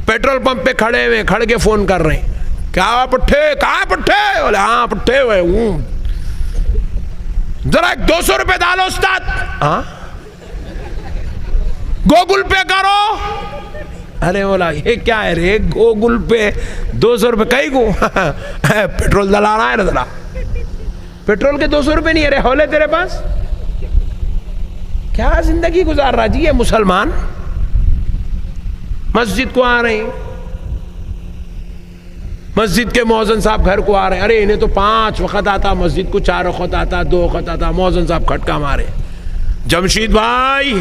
Petrol pump پہ کھڑے ہوئے, کھڑ کے فون کر رہے ہیں, کیا پٹھے, کہاں پٹھے؟ بولے ہاں پٹھے ہوئے ہوں, ذرا 200 روپے ڈالو استاد. ہاں گوگل پے کرو. ارے بولا یہ کیا ہے رے, گوگل پے 200 روپے کہیں کو پیٹرول ڈلا رہا ہے نا, ذرا پیٹرول کے 200 روپے نہیں ہے رے ہولے تیرے پاس. کیا زندگی گزار رہا جی یہ مسلمان. مسجد کو آ رہے ہیں, مسجد کے مؤذن صاحب گھر کو آ رہے ہیں, ارے انہیں تو 5 وقت آتا مسجد کو, 4 وقت آتا, 2 وقت آتا. مؤذن صاحب کھٹکا مارے, جمشید بھائی.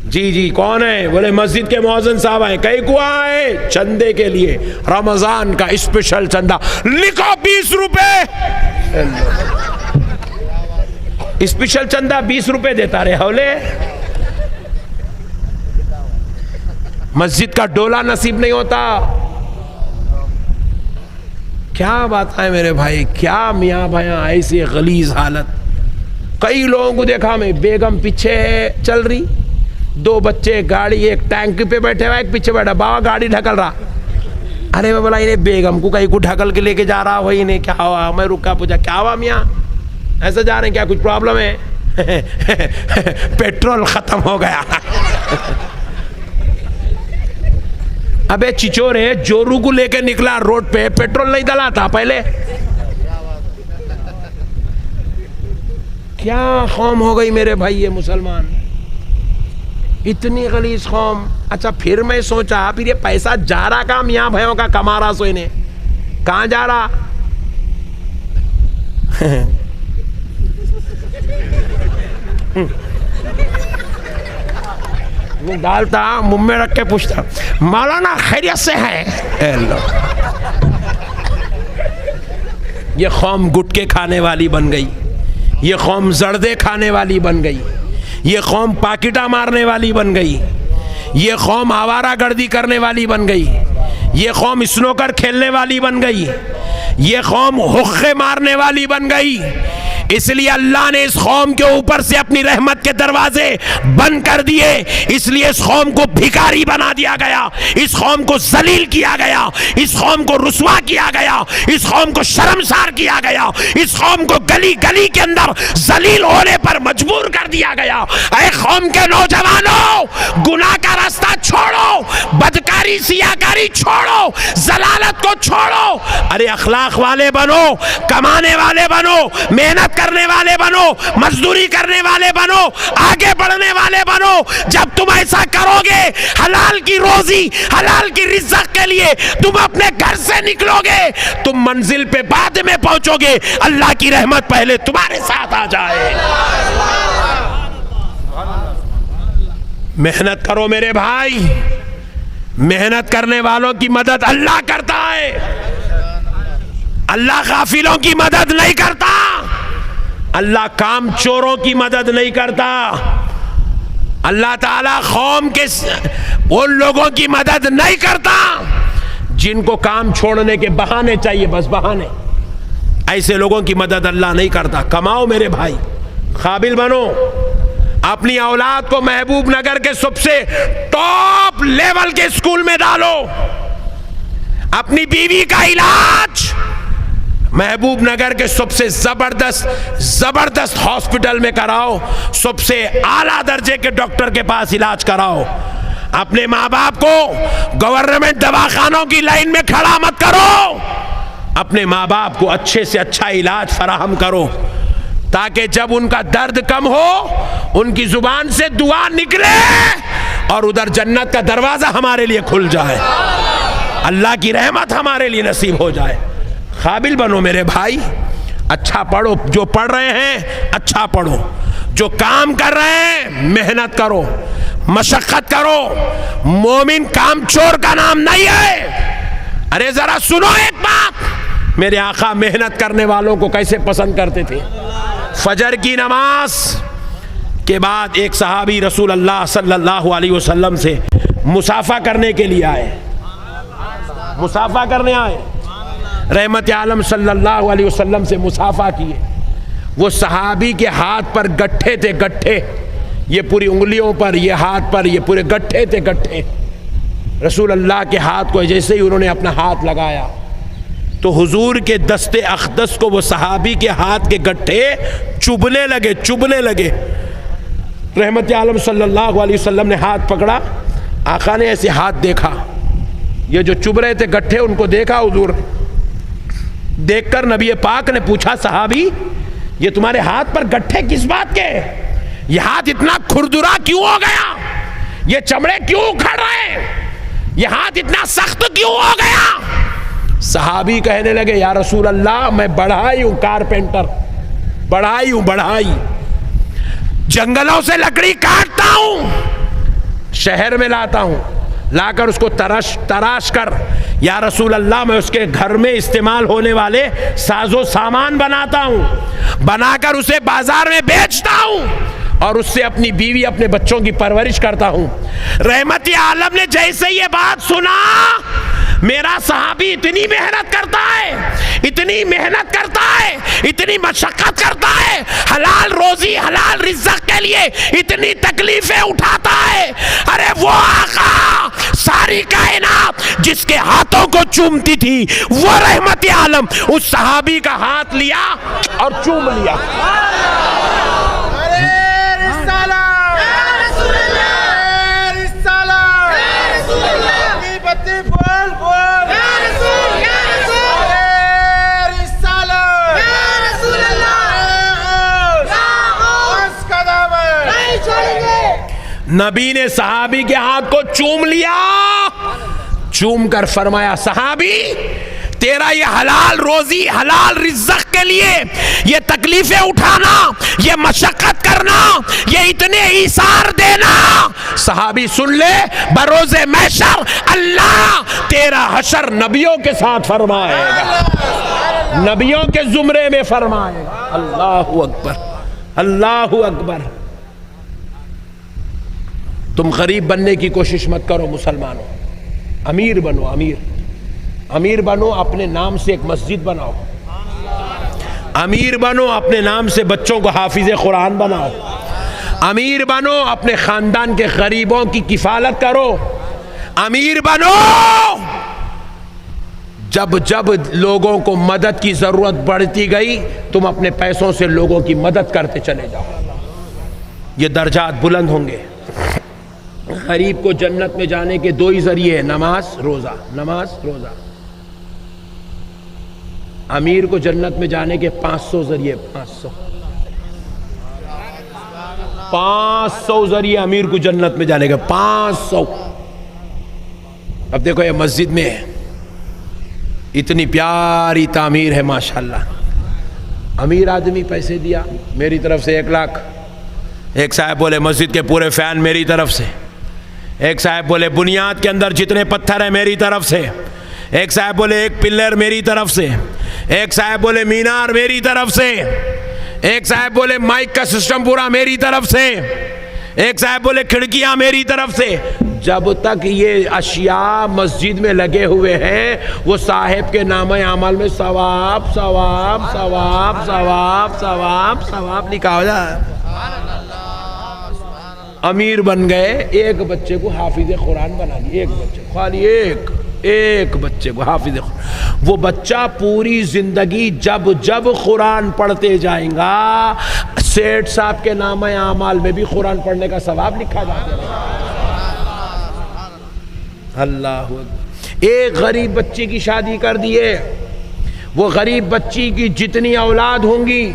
جی جی کون ہے؟ بولے مسجد کے مؤذن صاحب آئے. کہیں کو آئے؟ چندے کے لیے, رمضان کا اسپیشل چندہ. لکھو 20 روپے. اسپیشل چندہ 20 روپے دیتا رہے ہولے. مسجد کا ڈولا نصیب نہیں ہوتا. کیا بات ہے میرے بھائی, کیا میاں بھائیاں ایسی غلیظ حالت. کئی لوگوں کو دیکھا میں, بیگم پیچھے چل رہی, 2 بچے, گاڑی, ایک ٹینک پہ بیٹھے ہوا, ایک پیچھے بیٹھا, بابا گاڑی ڈھکل رہا. ارے میں بولا انہیں بیگم کو کہیں کو ڈھکل کے لے کے جا رہا, وہی نہیں, کیا ہوا؟ میں رکا, پوچھا کیا ہوا میاں, ایسے جا رہے ہیں کیا, کچھ پرابلم ہے؟ پیٹرول ختم ہو گیا. ابے چچور ہے, جورو کو لے کے نکلا روڈ پہ, پیٹرول نہیں ڈلا تھا پہلے. کیا قوم ہو گئی میرے بھائی یہ مسلمان, اتنی غلیظ قوم. اچھا پھر میں سوچا, پھر یہ پیسہ جا رہا کہاں میاں بھائیوں کا کما رہا, سو انہیں کہاں جا رہا؟ میں ڈالتا, منہ میں رکھ کے پوچھتا, مولانا خیریت سے ہے؟ یہ قوم گٹکے کھانے والی بن گئی, یہ قوم زردے کھانے والی بن گئی, یہ قوم پاکیٹا مارنے والی بن گئی, یہ قوم آوارہ گردی کرنے والی بن گئی, یہ قوم اسنوکر کھیلنے والی بن گئی, یہ قوم حقے مارنے والی بن گئی. اس لیے اللہ نے اس قوم کے اوپر سے اپنی رحمت کے دروازے بند کر دیے. اس لیے اس قوم کو بھکاری بنا دیا گیا, اس قوم کو ذلیل کیا گیا, اس قوم کو رسوا کیا گیا, اس قوم کو شرمسار کیا گیا, اس قوم کو گلی گلی کے اندر ذلیل ہونے پر مجبور کر دیا گیا. اے قوم کے نوجوانوں, گناہ کا راستہ چھوڑو, بدکاری سیاکاری چھوڑو, ضلالت کو چھوڑو. ارے اخلاق والے بنو, کمانے والے بنو, محنت کرنے والے بنو, مزدوری کرنے والے بنو, آگے بڑھنے والے بنو. جب تم ایسا کرو گے, حلال کی روزی, حلال کی رزق کے لیے تم اپنے گھر سے نکلو گے, تم منزل پہ بعد میں پہنچو گے, اللہ کی رحمت پہلے تمہارے ساتھ آ جائے. محنت کرو میرے بھائی, محنت کرنے والوں کی مدد اللہ کرتا ہے, اللہ غافلوں کی مدد نہیں کرتا, اللہ کام چوروں کی مدد نہیں کرتا. اللہ تعالیٰ قوم کے ان لوگوں کی مدد نہیں کرتا جن کو کام چھوڑنے کے بہانے چاہیے, بس بہانے. ایسے لوگوں کی مدد اللہ نہیں کرتا. کماؤ میرے بھائی, قابل بنو, اپنی اولاد کو محبوب نگر کے سب سے ٹاپ لیول کے اسکول میں ڈالو, اپنی بیوی کا علاج محبوب نگر کے سب سے زبردست ہاسپٹل میں کراؤ, سب سے اعلیٰ درجے کے ڈاکٹر کے پاس علاج کراؤ. اپنے ماں باپ کو گورنمنٹ دواخانوں کی لائن میں کھڑا مت کرو, اپنے ماں باپ کو اچھے سے اچھا علاج فراہم کرو, تاکہ جب ان کا درد کم ہو, ان کی زبان سے دعا نکلے اور ادھر جنت کا دروازہ ہمارے لیے کھل جائے, اللہ کی رحمت ہمارے لیے نصیب ہو جائے. قابل بنو میرے بھائی, اچھا پڑھو, جو پڑھ رہے ہیں اچھا پڑھو, جو کام کر رہے ہیں محنت کرو, مشقت کرو. مومن کام چور کا نام نہیں ہے. ارے ذرا سنو ایک بات, میرے آقا محنت کرنے والوں کو کیسے پسند کرتے تھے. فجر کی نماز کے بعد ایک صحابی رسول اللہ صلی اللہ علیہ وسلم سے مصافحہ کرنے کے لیے آئے, مصافحہ کرنے آئے, رحمت عالم صلی اللہ علیہ وسلم سے مصافحہ کیے. وہ صحابی کے ہاتھ پر گٹھے تھے, گٹھے, یہ پوری انگلیوں پر, یہ ہاتھ پر, یہ پورے گٹھے تھے, گٹھے. رسول اللہ کے ہاتھ کو جیسے ہی انہوں نے اپنا ہاتھ لگایا تو حضور کے دست اقدس کو وہ صحابی کے ہاتھ کے گٹھے چبھنے لگے. رحمت عالم صلی اللہ علیہ وسلم نے ہاتھ پکڑا, آقا نے ایسے ہاتھ دیکھا, یہ جو چبھ رہے تھے گٹھے ان کو دیکھا حضور, دیکھ کر نبی پاک نے پوچھا صحابی یہ تمہارے ہاتھ پر گٹھے کس بات کے, یہ ہاتھ اتنا کھردرا کیوں ہو گیا, یہ چمڑے کیوں اکھڑ رہے, یہ ہاتھ اتنا سخت کیوں ہو گیا. صحابی کہنے لگے یا رسول اللہ میں بڑھائی ہوں, کارپینٹر, بڑھائی جنگلوں سے لکڑی کاٹتا ہوں, شہر میں لاتا ہوں, لا کر اس کو تراش کر یا رسول اللہ میں اس کے گھر میں استعمال ہونے والے ساز و سامان بناتا ہوں, بنا کر اسے بازار میں بیچتا ہوں اور اس سے اپنی بیوی اپنے بچوں کی پرورش کرتا ہوں. رحمت عالم نے جیسے یہ بات سنا, میرا صحابی اتنی محنت کرتا ہے, اتنی مشقت کرتا ہے, حلال روزی حلال رزق کے لیے اتنی تکلیفیں اٹھاتا ہے. ارے وہ آقا ساری کائنات جس کے ہاتھوں کو چومتی تھی وہ رحمت عالم اس صحابی کا ہاتھ لیا اور چوم لیا. نبی نے صحابی کے ہاتھ کو چوم لیا, چوم کر فرمایا صحابی تیرا یہ حلال روزی حلال رزق کے لیے یہ تکلیفیں اٹھانا, یہ مشقت کرنا, یہ اتنے ایثار دینا, صحابی سن لے بروز محشر اللہ تیرا حشر نبیوں کے ساتھ فرمائے گا, نبیوں کے زمرے میں فرمائے گا. اللہ اکبر, اللہ اکبر. تم غریب بننے کی کوشش مت کرو مسلمانوں, امیر بنو, امیر بنو, اپنے نام سے ایک مسجد بناؤ, امیر بنو, اپنے نام سے بچوں کو حافظ قرآن بناؤ, امیر بنو, اپنے خاندان کے غریبوں کی کفالت کرو, امیر بنو. جب لوگوں کو مدد کی ضرورت بڑھتی گئی تم اپنے پیسوں سے لوگوں کی مدد کرتے چلے جاؤ, یہ درجات بلند ہوں گے. غریب کو جنت میں جانے کے دو ہی ذریعے ہیں, نماز روزہ, نماز روزہ. امیر کو جنت میں جانے کے 500 ذریعے, 500 ذریعے امیر کو جنت میں جانے کے 500. اب دیکھو یہ مسجد میں اتنی پیاری تعمیر ہے ماشاءاللہ, امیر آدمی پیسے دیا میری طرف سے 1 لاکھ, ایک صاحب بولے مسجد کے پورے فین میری طرف سے, ایک صاحب بولے بنیاد کے اندر جتنے پتھر ہیں میری طرف سے, ایک صاحب بولے ایک پلر میری طرف سے, ایک صاحب بولے مینار میری طرف سے, ایک صاحب بولے مائک کا سسٹم پورا میری طرف سے, ایک صاحب بولے کھڑکیاں میری طرف سے. جب تک یہ اشیاء مسجد میں لگے ہوئے ہیں وہ صاحب کے نامہ اعمال میں ثواب ثواب ثواب ثواب ثواب ثواب لکھا ہو جائے. امیر بن گئے, ایک بچے کو حافظ قرآن بنا دیا, ایک بچے کو, خالی ایک بچے کو حافظ قرآن. وہ بچہ پوری زندگی جب قرآن پڑھتے جائیں گا سیٹھ صاحب کے نامہ اعمال میں بھی قرآن پڑھنے کا ثواب لکھا جاتا ہے. اللہ ایک غریب بچی کی شادی کر دیے, وہ غریب بچی کی جتنی اولاد ہوں گی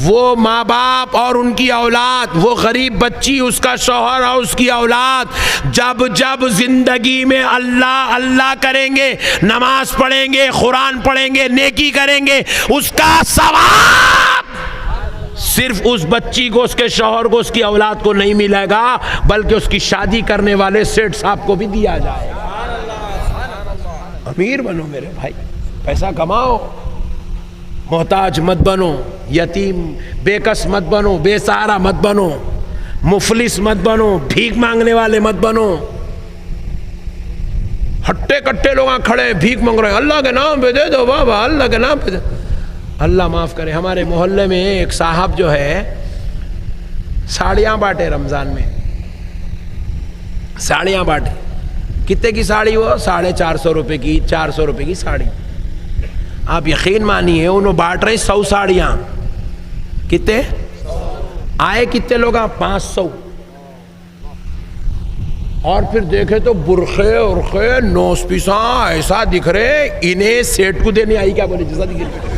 وہ ماں باپ اور ان کی اولاد, وہ غریب بچی, اس کا شوہر اور اس کی اولاد جب زندگی میں اللہ اللہ کریں گے, نماز پڑھیں گے, قرآن پڑھیں گے, نیکی کریں گے, اس کا ثواب صرف اس بچی کو, اس کے شوہر کو, اس کی اولاد کو نہیں ملے گا بلکہ اس کی شادی کرنے والے سیٹھ صاحب کو بھی دیا جائے گا. امیر بنو میرے بھائی, پیسہ کماؤ, محتاج مت بنو, یتیم بے کس مت بنو, بے سہارا مت بنو, مفلس مت بنو, بھیک مانگنے والے مت بنو. ہٹے کٹے لوگ کھڑے بھیک مانگ رہے ہیں, اللہ کے نام پہ دے دو بابا, اللہ کے نام پہ دے. اللہ معاف کرے, ہمارے محلے میں ایک صاحب جو ہے ساڑیاں بانٹے, رمضان میں ساڑیاں بانٹے, کتنے کی ساڑی وہ؟ 450 روپے کی، 400 روپے کی ساڑی. آپ یقین مانیے انہوں بانٹ رہے 100 ساڑیاں. کتنے آئے؟ کتنے لوگ؟ 500. اور پھر دیکھے تو برخے ارخے نوس پیساں ایسا دکھ رہے، انہیں سیٹ کو دینے آئی کیا بولے جیسا دکھ رہے.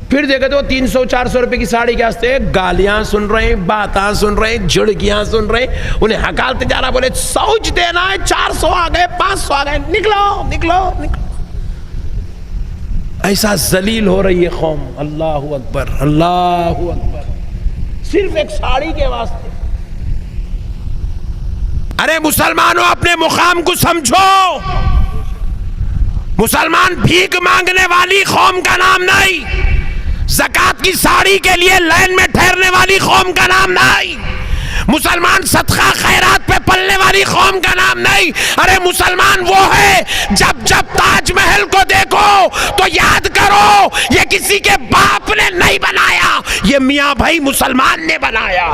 پھر دیکھے تو 300-400 روپے کی ساڑی کے واسطے گالیاں سن رہے ہیں، باتاں سن رہے ہیں، جھڑکیاں سن رہے ہیں. انہیں حکالتے جا رہا، بولے 100 دینا ہے، 400 آ گئے، 500 آ گئے، نکلو نکلو نکلو. ایسا ذلیل ہو رہی ہے قوم. اللہ اکبر اللہ اکبر، صرف ایک ساڑی کے واسطے. ارے مسلمانوں اپنے مقام کو سمجھو. مسلمان بھیک مانگنے والی قوم کا نام نہیں، زکات کی ساڑی کے لیے لائن میں ٹھہرنے والی قوم کا نام نہیں، مسلمان صدقہ خیرات پہ پلنے والی قوم کا نام نہیں. ارے مسلمان وہ ہے جب جب تاج محل کو دیکھو تو یاد کرو یہ کسی کے باپ نے نہیں بنایا، یہ میاں بھائی مسلمان نے بنایا.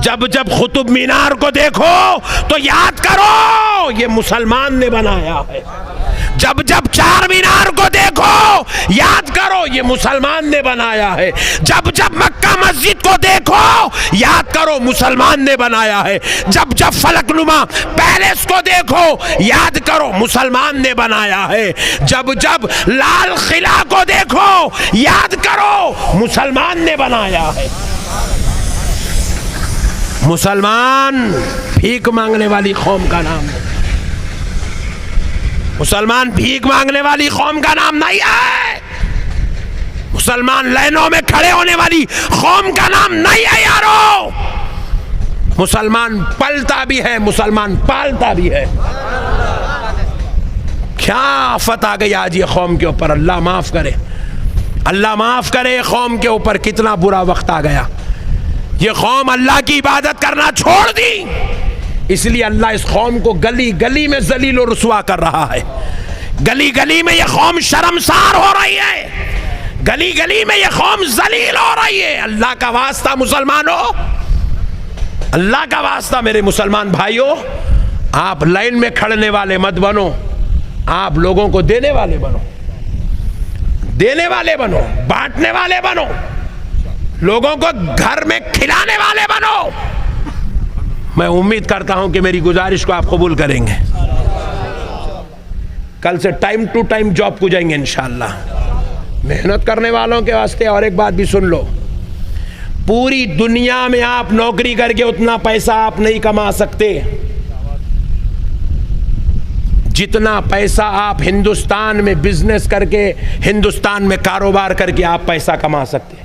جب جب قطب مینار کو دیکھو تو یاد کرو یہ مسلمان نے بنایا ہے. جب جب چار مینار کو دیکھو یاد کرو یہ مسلمان نے بنایا ہے. جب جب مکہ مسجد کو دیکھو یاد کرو مسلمان نے بنایا ہے. جب جب فلک نما پیلس کو دیکھو یاد کرو مسلمان نے بنایا ہے. جب جب لال قلعہ کو دیکھو یاد کرو مسلمان نے بنایا ہے. مسلمان بھیک مانگنے والی قوم کا نام ہے. مسلمان بھیک مانگنے والی قوم کا نام نہیں ہے. مسلمان لائنوں میں کھڑے ہونے والی قوم کا نام نہیں ہے یارو. مسلمان پلتا بھی ہے، مسلمان پالتا بھی ہے. کیا آفت آ گئی آج یہ قوم کے اوپر. اللہ معاف کرے، اللہ معاف کرے. قوم کے اوپر کتنا برا وقت آ گیا. یہ قوم اللہ کی عبادت کرنا چھوڑ دی، اس لیے اللہ اس قوم کو گلی گلی میں ذلیل و رسوا کر رہا ہے. گلی گلی میں یہ قوم شرمسار ہو رہی ہے، گلی گلی میں یہ قوم ذلیل ہو رہی ہے. اللہ کا واسطہ مسلمانوں، اللہ کا واسطہ میرے مسلمان بھائیوں، آپ لائن میں کھڑنے والے مت بنو، آپ لوگوں کو دینے والے بنو، دینے والے بنو، بانٹنے والے بنو، لوگوں کو گھر میں کھلانے والے بنو. میں امید کرتا ہوں کہ میری گزارش کو آپ قبول کریں گے. کل سے ٹائم ٹو ٹائم جاب کو جائیں گے انشاءاللہ. محنت کرنے والوں کے واسطے اور ایک بات بھی سن لو، پوری دنیا میں آپ نوکری کر کے اتنا پیسہ آپ نہیں کما سکتے جتنا پیسہ آپ ہندوستان میں بزنس کر کے، ہندوستان میں کاروبار کر کے آپ پیسہ کما سکتے ہیں.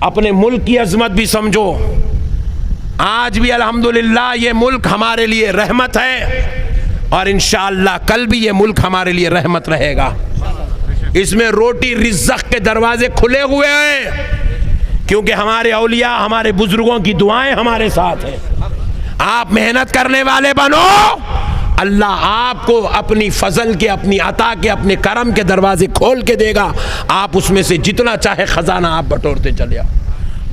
اپنے ملک کی عظمت بھی سمجھو. آج بھی الحمدللہ یہ ملک ہمارے لیے رحمت ہے، اور انشاءاللہ کل بھی یہ ملک ہمارے لیے رحمت رہے گا. اس میں روٹی رزق کے دروازے کھلے ہوئے ہیں، کیونکہ ہمارے اولیاء، ہمارے بزرگوں کی دعائیں ہمارے ساتھ ہیں. آپ محنت کرنے والے بنو، اللہ آپ کو اپنی فضل کے، اپنی عطا کے، اپنے کرم کے دروازے کھول کے دے گا. آپ اس میں سے جتنا چاہے خزانہ آپ بٹورتے چلے آؤ.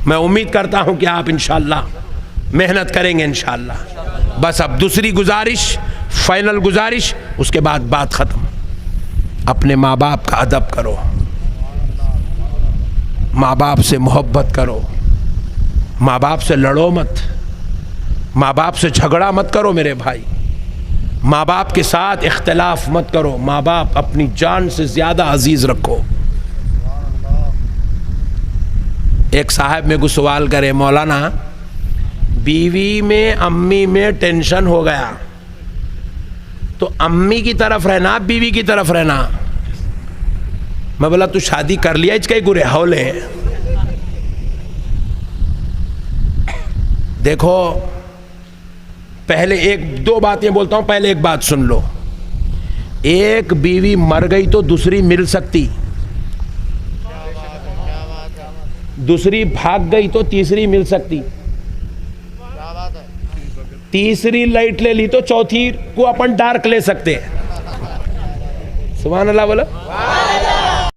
میں امید کرتا ہوں کہ آپ انشاءاللہ محنت کریں گے انشاءاللہ. بس اب دوسری گزارش، فائنل گزارش، اس کے بعد بات ختم. اپنے ماں باپ کا ادب کرو، ماں باپ سے محبت کرو، ماں باپ سے لڑو مت، ماں باپ سے جھگڑا مت کرو میرے بھائی، ماں باپ کے ساتھ اختلاف مت کرو. ماں باپ اپنی جان سے زیادہ عزیز رکھو. ایک صاحب میں کو سوال کرے، مولانا بیوی میں امی میں ٹینشن ہو گیا تو امی کی طرف رہنا بیوی کی طرف رہنا؟ میں بولا تو شادی کر لیا اس کا ہی گرے ہولے. دیکھو پہلے ایک دو باتیں بولتا ہوں، پہلے ایک بات سن لو. ایک بیوی مر گئی تو دوسری مل سکتی، دوسری بھاگ گئی تو تیسری مل سکتی، تیسری لائٹ لے لی تو چوتھی کو اپن ڈارک لے سکتے ہیں. سبحان اللہ بولو.